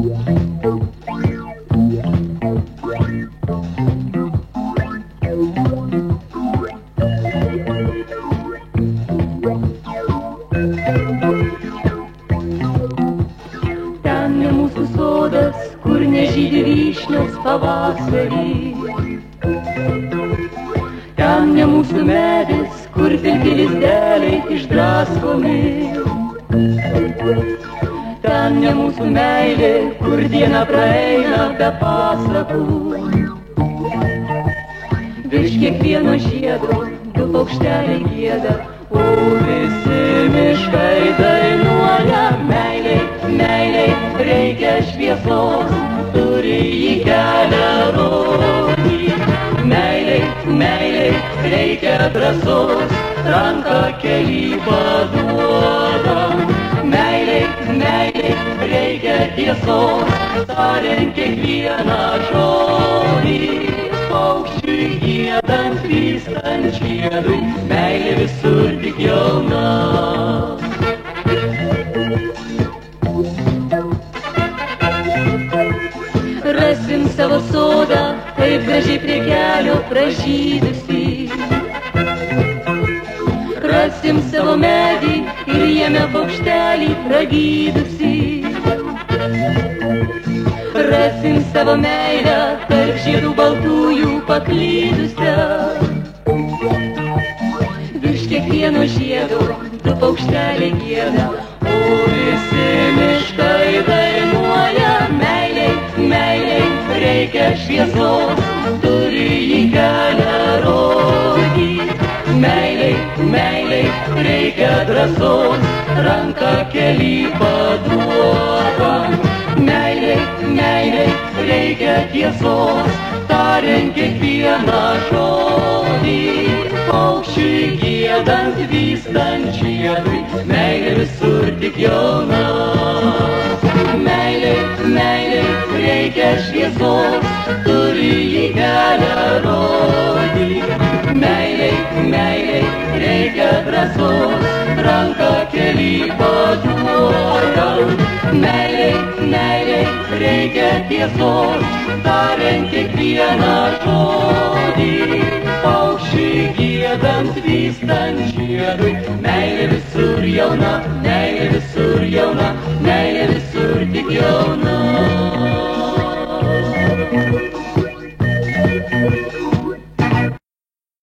Ten ne mūsų sodas, kur nežydi vyšnios pavasarį. Ten ne mūsų medis, kur pilki lizdeliai išdraskomi. Ten ne mūsų meilė, kur diena praeina be pasakų. Virš kiekvieno žiedo du paukšteliai gieda, o visi miškai dainuoja. Meiliai, meiliai, reikia šviesos, turi į kelią rodyt. Meiliai, meiliai, reikia drąsos, ranką kely paduoda. Meiliai, meiliai, reikia tiesos, tariant kiekvieną žodį. Paukščiui giedant, vystant žiedui, meilė visur tik jauna. Rasim savo sodą, taip gražiai prie kelio pražydusį. Rasim savo medį ir jame paukštelį pragydusį. Rasim savo meilę tarp žiedų baltųjų paklydusią. Virš kiekvieno žiedo du paukšteliai gieda, o visi miškai dainuoja. Meiliai, meiliai, reikia šviesos, turi į kelią rodyt. Meiliai, meiliai, reikia drąsos, ranką kely paduoda. Meiliai, meiliai, reikia tiesos, tariant kiekvieną žodį. Paukščiui giedant, vystant žiedui, meilė visur tik jauna. Meiliai, meiliai, reikia šviesos, turi į kelią rodyt. Meiliai, meiliai, reikia drąsos, ranką kely paduoda. Meiliai, meiliai, reikia tiesos, tariant kiekvieną žodį. Paukščiui giedant, vystant žiedui, meilė visur jauna, meilė visur jauna, meilė visur tik jauna.